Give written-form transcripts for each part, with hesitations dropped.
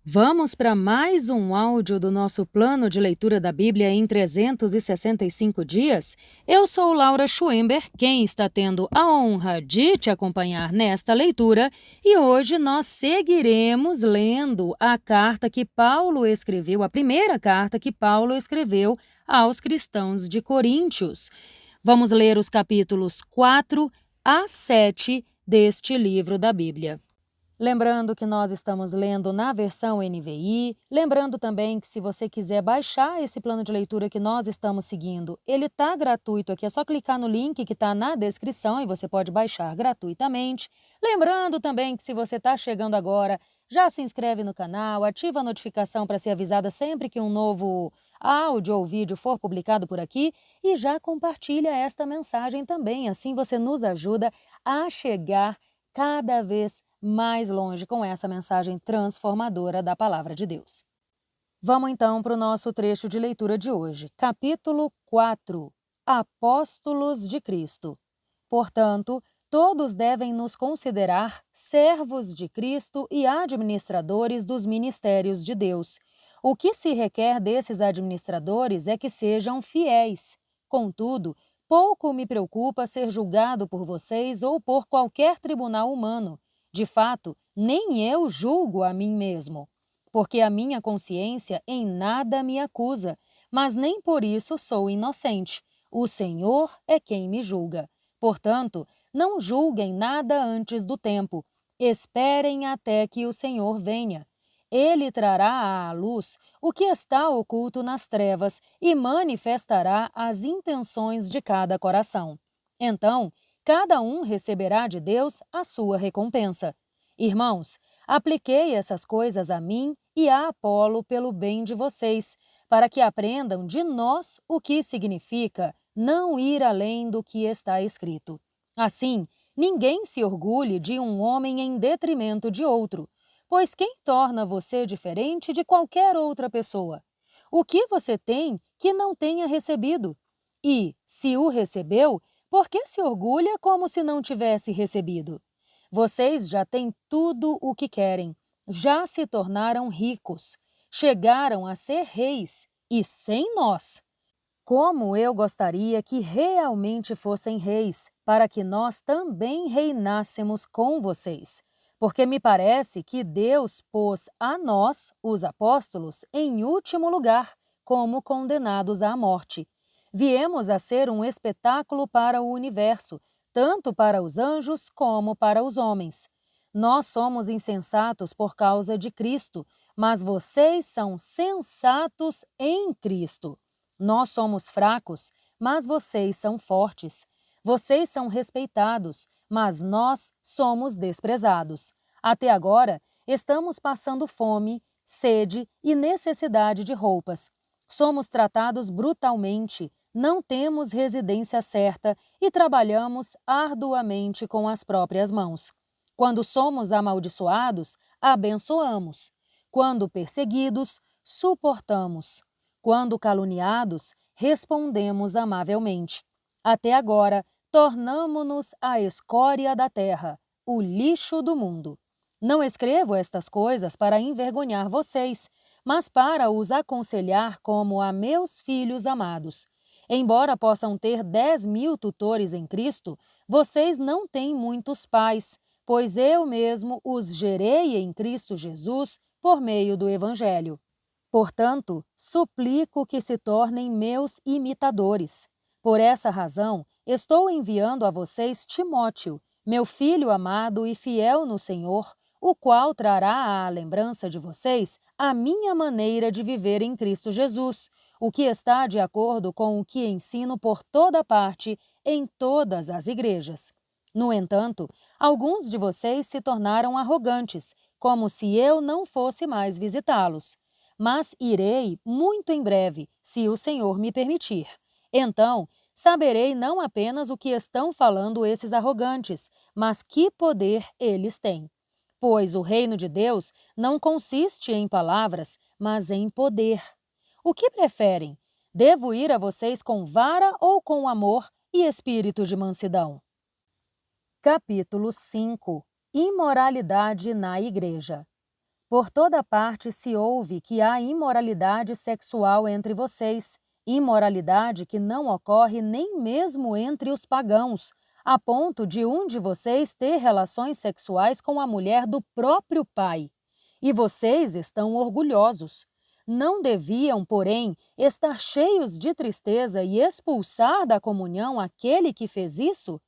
Vamos para mais um áudio do nosso plano de leitura da Bíblia em 365 dias? Eu sou Laura Schwember, quem está tendo a honra de te acompanhar nesta leitura, e hoje nós seguiremos lendo a carta que Paulo escreveu, a primeira carta que Paulo escreveu aos cristãos de Coríntios. Vamos ler os capítulos 4 a 7 deste livro da Bíblia. Lembrando que nós estamos lendo na versão NVI, lembrando também que se você quiser baixar esse plano de leitura que nós estamos seguindo, ele está gratuito aqui, é só clicar no link que está na descrição e você pode baixar gratuitamente. Lembrando também que se você está chegando agora, já se inscreve no canal, ativa a notificação para ser avisada sempre que um novo áudio ou vídeo for publicado por aqui e já compartilha esta mensagem também, assim você nos ajuda a chegar cada vez mais longe com essa mensagem transformadora da Palavra de Deus. Vamos então para o nosso trecho de leitura de hoje, capítulo 4, Apóstolos de Cristo. Portanto, todos devem nos considerar servos de Cristo e administradores dos ministérios de Deus. O que se requer desses administradores é que sejam fiéis. Contudo, pouco me preocupa ser julgado por vocês ou por qualquer tribunal humano. De fato, nem eu julgo a mim mesmo, porque a minha consciência em nada me acusa, mas nem por isso sou inocente. O Senhor é quem me julga. Portanto, não julguem nada antes do tempo. Esperem até que o Senhor venha. Ele trará à luz o que está oculto nas trevas e manifestará as intenções de cada coração. Então, cada um receberá de Deus a sua recompensa. Irmãos, apliquei essas coisas a mim e a Apolo pelo bem de vocês, para que aprendam de nós o que significa não ir além do que está escrito. Assim, ninguém se orgulhe de um homem em detrimento de outro, pois quem torna você diferente de qualquer outra pessoa? O que você tem que não tenha recebido? E, se o recebeu, por que se orgulha como se não tivesse recebido? Vocês já têm tudo o que querem, já se tornaram ricos, chegaram a ser reis, e sem nós. Como eu gostaria que realmente fossem reis, para que nós também reinássemos com vocês. Porque me parece que Deus pôs a nós, os apóstolos, em último lugar, como condenados à morte. Viemos a ser um espetáculo para o universo, tanto para os anjos como para os homens. Nós somos insensatos por causa de Cristo, mas vocês são sensatos em Cristo. Nós somos fracos, mas vocês são fortes. Vocês são respeitados, mas nós somos desprezados. Até agora, estamos passando fome, sede e necessidade de roupas. Somos tratados brutalmente, não temos residência certa e trabalhamos arduamente com as próprias mãos. Quando somos amaldiçoados, abençoamos. Quando perseguidos, suportamos. Quando caluniados, respondemos amavelmente. Até agora, tornamo-nos a escória da terra, o lixo do mundo. Não escrevo estas coisas para envergonhar vocês, mas para os aconselhar como a meus filhos amados. Embora possam ter 10.000 tutores em Cristo, vocês não têm muitos pais, pois eu mesmo os gerei em Cristo Jesus por meio do Evangelho. Portanto, suplico que se tornem meus imitadores. Por essa razão, estou enviando a vocês Timóteo, meu filho amado e fiel no Senhor, o qual trará à lembrança de vocês a minha maneira de viver em Cristo Jesus, o que está de acordo com o que ensino por toda parte em todas as igrejas. No entanto, alguns de vocês se tornaram arrogantes, como se eu não fosse mais visitá-los. Mas irei muito em breve, se o Senhor me permitir. Então, saberei não apenas o que estão falando esses arrogantes, mas que poder eles têm. Pois o reino de Deus não consiste em palavras, mas em poder. O que preferem? Devo ir a vocês com vara ou com amor e espírito de mansidão? Capítulo 5. Imoralidade na Igreja. Por toda parte se ouve que há imoralidade sexual entre vocês, imoralidade que não ocorre nem mesmo entre os pagãos, a ponto de um de vocês ter relações sexuais com a mulher do próprio pai. E vocês estão orgulhosos. Não deviam, porém, estar cheios de tristeza e expulsar da comunhão aquele que fez isso?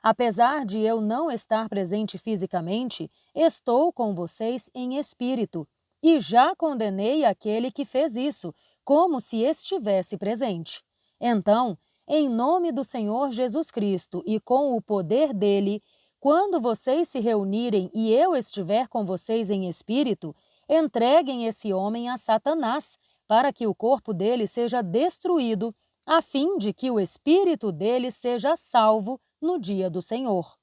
Apesar de eu não estar presente fisicamente, estou com vocês em espírito, e já condenei aquele que fez isso, como se estivesse presente. Então, em nome do Senhor Jesus Cristo e com o poder dele, quando vocês se reunirem e eu estiver com vocês em espírito, entreguem esse homem a Satanás, para que o corpo dele seja destruído, a fim de que o espírito dele seja salvo no dia do Senhor.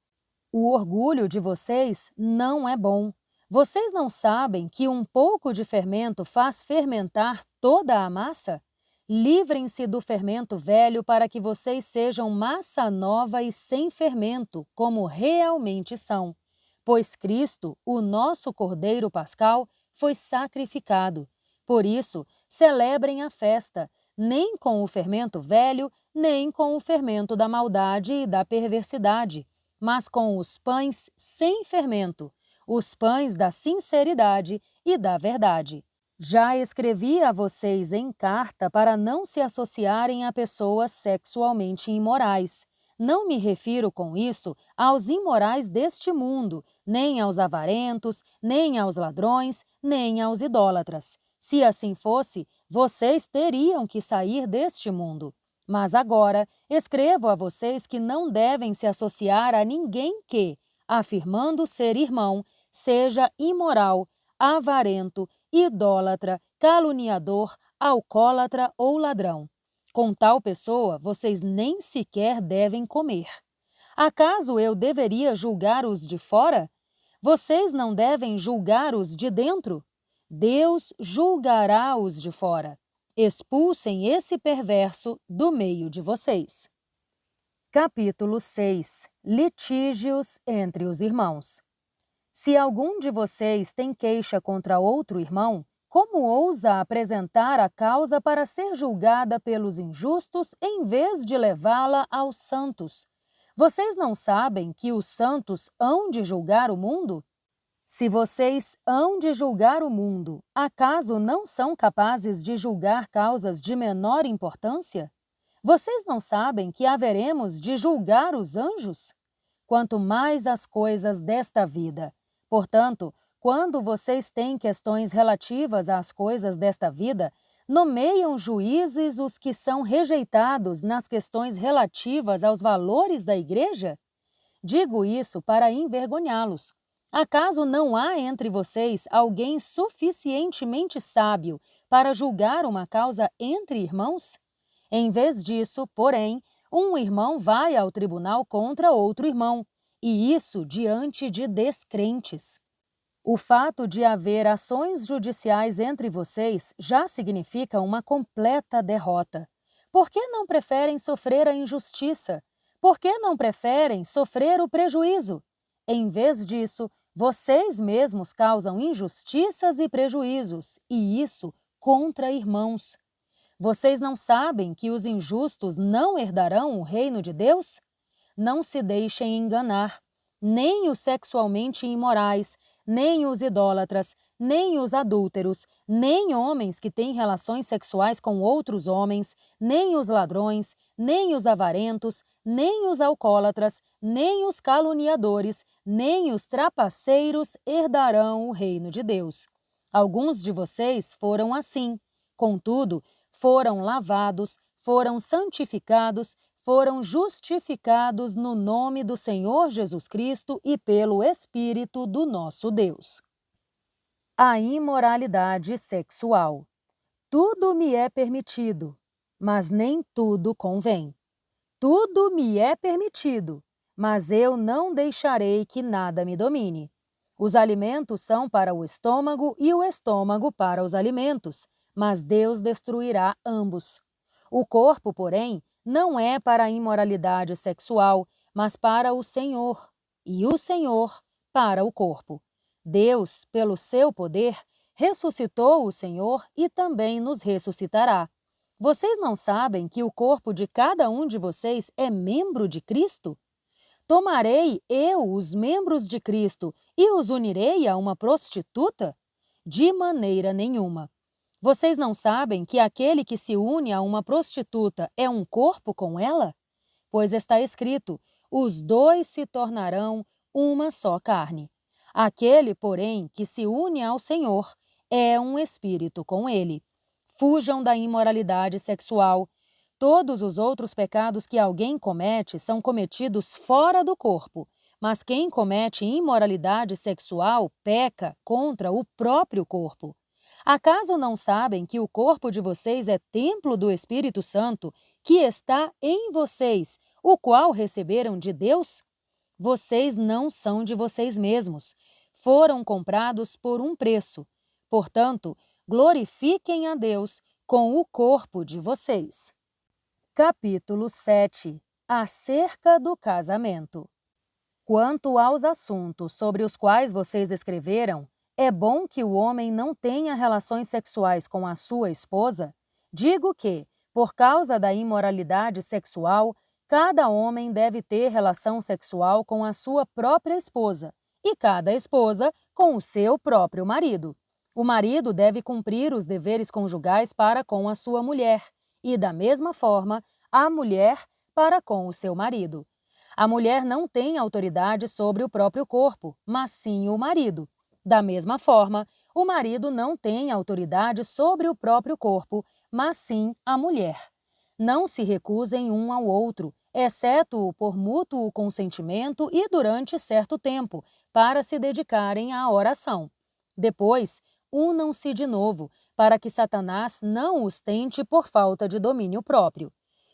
O orgulho de vocês não é bom. Vocês não sabem que um pouco de fermento faz fermentar toda a massa? Livrem-se do fermento velho para que vocês sejam massa nova e sem fermento, como realmente são. Pois Cristo, o nosso Cordeiro Pascal, foi sacrificado. Por isso, celebrem a festa, nem com o fermento velho, nem com o fermento da maldade e da perversidade, mas com os pães sem fermento, os pães da sinceridade e da verdade. Já escrevi a vocês em carta para não se associarem a pessoas sexualmente imorais. Não me refiro com isso aos imorais deste mundo, nem aos avarentos, nem aos ladrões, nem aos idólatras. Se assim fosse, vocês teriam que sair deste mundo. Mas agora escrevo a vocês que não devem se associar a ninguém que, afirmando ser irmão, seja imoral, avarento, idólatra, caluniador, alcoólatra ou ladrão. Com tal pessoa, vocês nem sequer devem comer. Acaso eu deveria julgar os de fora? Vocês não devem julgar os de dentro? Deus julgará os de fora. Expulsem esse perverso do meio de vocês. Capítulo 6. Litígios entre os irmãos. Se algum de vocês tem queixa contra outro irmão, como ousa apresentar a causa para ser julgada pelos injustos em vez de levá-la aos santos? Vocês não sabem que os santos hão de julgar o mundo? Se vocês hão de julgar o mundo, acaso não são capazes de julgar causas de menor importância? Vocês não sabem que haveremos de julgar os anjos? Quanto mais as coisas desta vida. Portanto, quando vocês têm questões relativas às coisas desta vida, nomeiam juízes os que são rejeitados nas questões relativas aos valores da igreja? Digo isso para envergonhá-los. Acaso não há entre vocês alguém suficientemente sábio para julgar uma causa entre irmãos? Em vez disso, porém, um irmão vai ao tribunal contra outro irmão, e isso diante de descrentes. O fato de haver ações judiciais entre vocês já significa uma completa derrota. Por que não preferem sofrer a injustiça? Por que não preferem sofrer o prejuízo? Em vez disso, vocês mesmos causam injustiças e prejuízos, e isso contra irmãos. Vocês não sabem que os injustos não herdarão o reino de Deus? Não se deixem enganar. Nem os sexualmente imorais, nem os idólatras, nem os adúlteros, nem homens que têm relações sexuais com outros homens, nem os ladrões, nem os avarentos, nem os alcoólatras, nem os caluniadores, nem os trapaceiros herdarão o reino de Deus. Alguns de vocês foram assim. Contudo, foram lavados, foram santificados, foram justificados no nome do Senhor Jesus Cristo e pelo Espírito do nosso Deus. A imoralidade sexual. Tudo me é permitido, mas nem tudo convém. Tudo me é permitido, mas eu não deixarei que nada me domine. Os alimentos são para o estômago e o estômago para os alimentos, mas Deus destruirá ambos. O corpo, porém, não é para a imoralidade sexual, mas para o Senhor, e o Senhor para o corpo. Deus, pelo seu poder, ressuscitou o Senhor e também nos ressuscitará. Vocês não sabem que o corpo de cada um de vocês é membro de Cristo? Tomarei eu os membros de Cristo e os unirei a uma prostituta? De maneira nenhuma. Vocês não sabem que aquele que se une a uma prostituta é um corpo com ela? Pois está escrito: os dois se tornarão uma só carne. Aquele, porém, que se une ao Senhor é um espírito com ele. Fujam da imoralidade sexual. Todos os outros pecados que alguém comete são cometidos fora do corpo, mas quem comete imoralidade sexual peca contra o próprio corpo. Acaso não sabem que o corpo de vocês é templo do Espírito Santo, que está em vocês, o qual receberam de Deus? Vocês não são de vocês mesmos, foram comprados por um preço. Portanto, glorifiquem a Deus com o corpo de vocês. Capítulo 7. Acerca do casamento. Quanto aos assuntos sobre os quais vocês escreveram, é bom que o homem não tenha relações sexuais com a sua esposa? Digo que, por causa da imoralidade sexual, cada homem deve ter relação sexual com a sua própria esposa e cada esposa com o seu próprio marido. O marido deve cumprir os deveres conjugais para com a sua mulher e, da mesma forma, a mulher para com o seu marido. A mulher não tem autoridade sobre o próprio corpo, mas sim o marido. Da mesma forma, o marido não tem autoridade sobre o próprio corpo, mas sim a mulher. Não se recusem um ao outro, exceto por mútuo consentimento e durante certo tempo, para se dedicarem à oração. Depois, unam-se de novo, para que Satanás não os tente por falta de domínio próprio.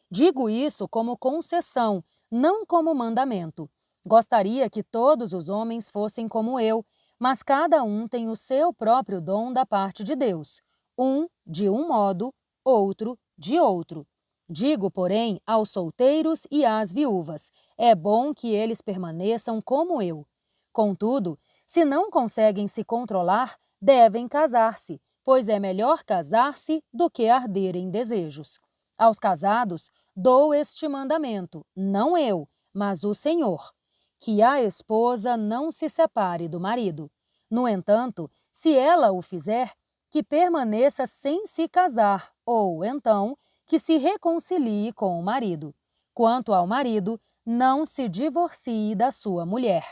Digo isso como concessão, não como mandamento. Gostaria que todos os homens fossem como eu, mas cada um tem o seu próprio dom da parte de Deus, um de um modo, outro de outro. Digo, porém, aos solteiros e às viúvas, é bom que eles permaneçam como eu. Contudo, se não conseguem se controlar, devem casar-se, pois é melhor casar-se do que arder em desejos. Aos casados, dou este mandamento, não eu, mas o Senhor, que a esposa não se separe do marido. No entanto, se ela o fizer, que permaneça sem se casar, ou, então, que se reconcilie com o marido. Quanto ao marido, não se divorcie da sua mulher.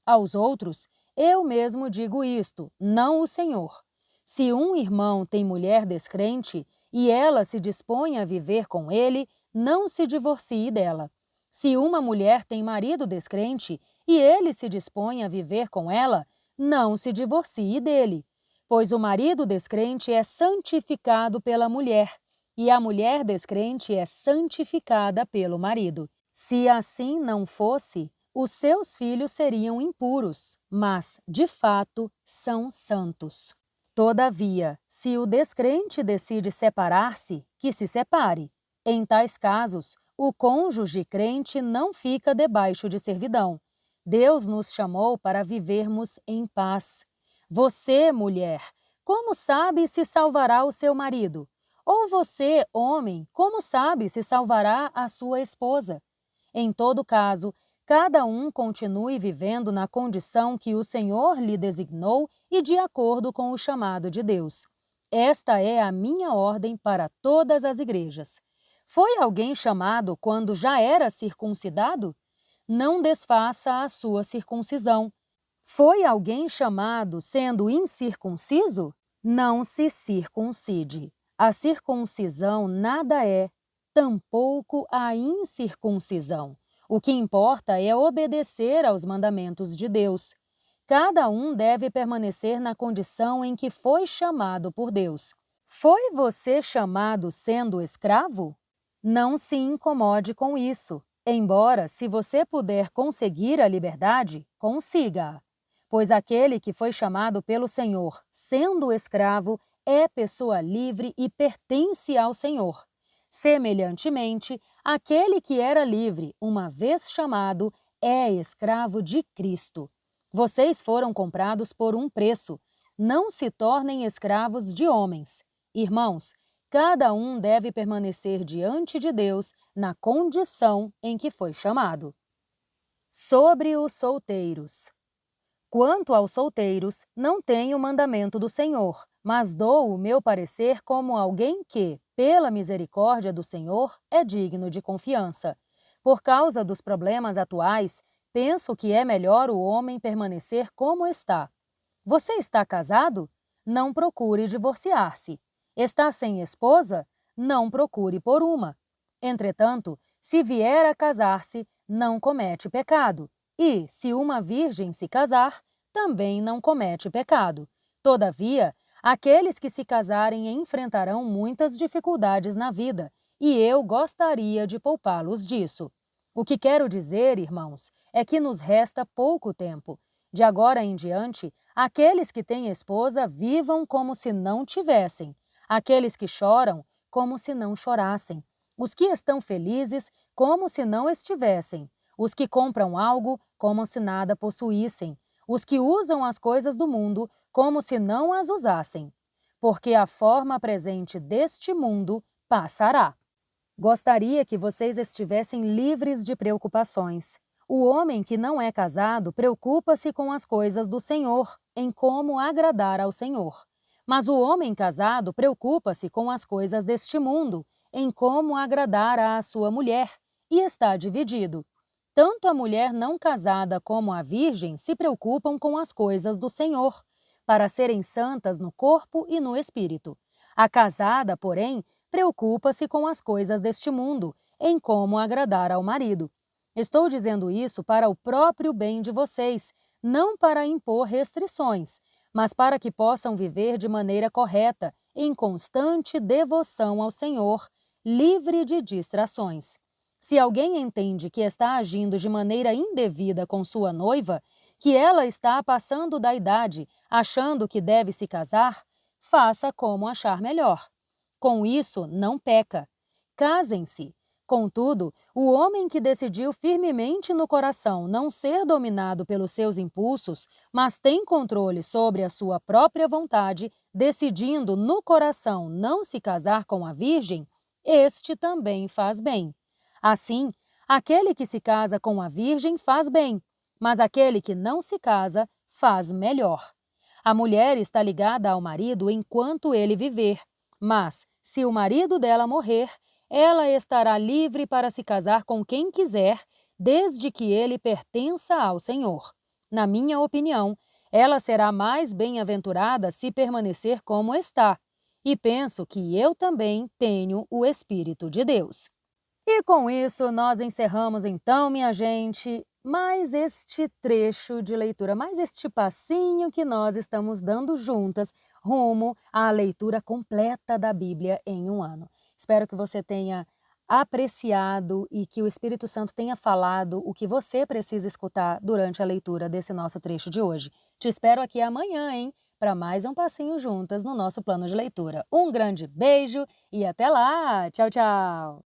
Aos outros, eu mesmo digo isto, não o Senhor. Se um irmão tem mulher descrente e ela se dispõe a viver com ele, não se divorcie dela. Se uma mulher tem marido descrente e ele se dispõe a viver com ela, não se divorcie dele. Pois o marido descrente é santificado pela mulher, e a mulher descrente é santificada pelo marido. Se assim não fosse, os seus filhos seriam impuros, mas, de fato, são santos. Todavia, se o descrente decide separar-se, que se separe. Em tais casos, o cônjuge crente não fica debaixo de servidão. Deus nos chamou para vivermos em paz. Você, mulher, como sabe se salvará o seu marido? Ou você, homem, como sabe se salvará a sua esposa? Em todo caso, cada um continue vivendo na condição que o Senhor lhe designou e de acordo com o chamado de Deus. Esta é a minha ordem para todas as igrejas. Foi alguém chamado quando já era circuncidado? Não desfaça a sua circuncisão. Foi alguém chamado sendo incircunciso? Não se circuncide. A circuncisão nada é, tampouco a incircuncisão. O que importa é obedecer aos mandamentos de Deus. Cada um deve permanecer na condição em que foi chamado por Deus. Foi você chamado sendo escravo? Não se incomode com isso, embora, se você puder conseguir a liberdade, consiga-a. Pois aquele que foi chamado pelo Senhor, sendo escravo, é pessoa livre e pertence ao Senhor. Semelhantemente, aquele que era livre, uma vez chamado, é escravo de Cristo. Vocês foram comprados por um preço. Não se tornem escravos de homens. Irmãos, cada um deve permanecer diante de Deus na condição em que foi chamado. Sobre os solteiros. Quanto aos solteiros, não tenho mandamento do Senhor, mas dou o meu parecer como alguém que, pela misericórdia do Senhor, é digno de confiança. Por causa dos problemas atuais, penso que é melhor o homem permanecer como está. Você está casado? Não procure divorciar-se. Está sem esposa? Não procure por uma. Entretanto, se vier a casar-se, não comete pecado. E, se uma virgem se casar, também não comete pecado. Todavia, aqueles que se casarem enfrentarão muitas dificuldades na vida, e eu gostaria de poupá-los disso. O que quero dizer, irmãos, é que nos resta pouco tempo. De agora em diante, aqueles que têm esposa vivam como se não tivessem, aqueles que choram como se não chorassem, os que estão felizes como se não estivessem, os que compram algo como se nada possuíssem, os que usam as coisas do mundo como se não as usassem, porque a forma presente deste mundo passará. Gostaria que vocês estivessem livres de preocupações. O homem que não é casado preocupa-se com as coisas do Senhor, em como agradar ao Senhor. Mas o homem casado preocupa-se com as coisas deste mundo, em como agradar à sua mulher, e está dividido. Tanto a mulher não casada como a virgem se preocupam com as coisas do Senhor, para serem santas no corpo e no espírito. A casada, porém, preocupa-se com as coisas deste mundo, em como agradar ao marido. Estou dizendo isso para o próprio bem de vocês, não para impor restrições, mas para que possam viver de maneira correta, em constante devoção ao Senhor, livre de distrações. Se alguém entende que está agindo de maneira indevida com sua noiva, que ela está passando da idade, achando que deve se casar, faça como achar melhor. Com isso, não peca. Casem-se. Contudo, o homem que decidiu firmemente no coração não ser dominado pelos seus impulsos, mas tem controle sobre a sua própria vontade, decidindo no coração não se casar com a virgem, este também faz bem. Assim, aquele que se casa com a virgem faz bem, mas aquele que não se casa faz melhor. A mulher está ligada ao marido enquanto ele viver, mas, se o marido dela morrer, ela estará livre para se casar com quem quiser, desde que ele pertença ao Senhor. Na minha opinião, ela será mais bem-aventurada se permanecer como está, e penso que eu também tenho o Espírito de Deus. E com isso, nós encerramos então, minha gente, mais este trecho de leitura, mais este passinho que nós estamos dando juntas rumo à leitura completa da Bíblia em um ano. Espero que você tenha apreciado e que o Espírito Santo tenha falado o que você precisa escutar durante a leitura desse nosso trecho de hoje. Te espero aqui amanhã, hein? Para mais um passinho juntas no nosso plano de leitura. Um grande beijo e até lá! Tchau, tchau!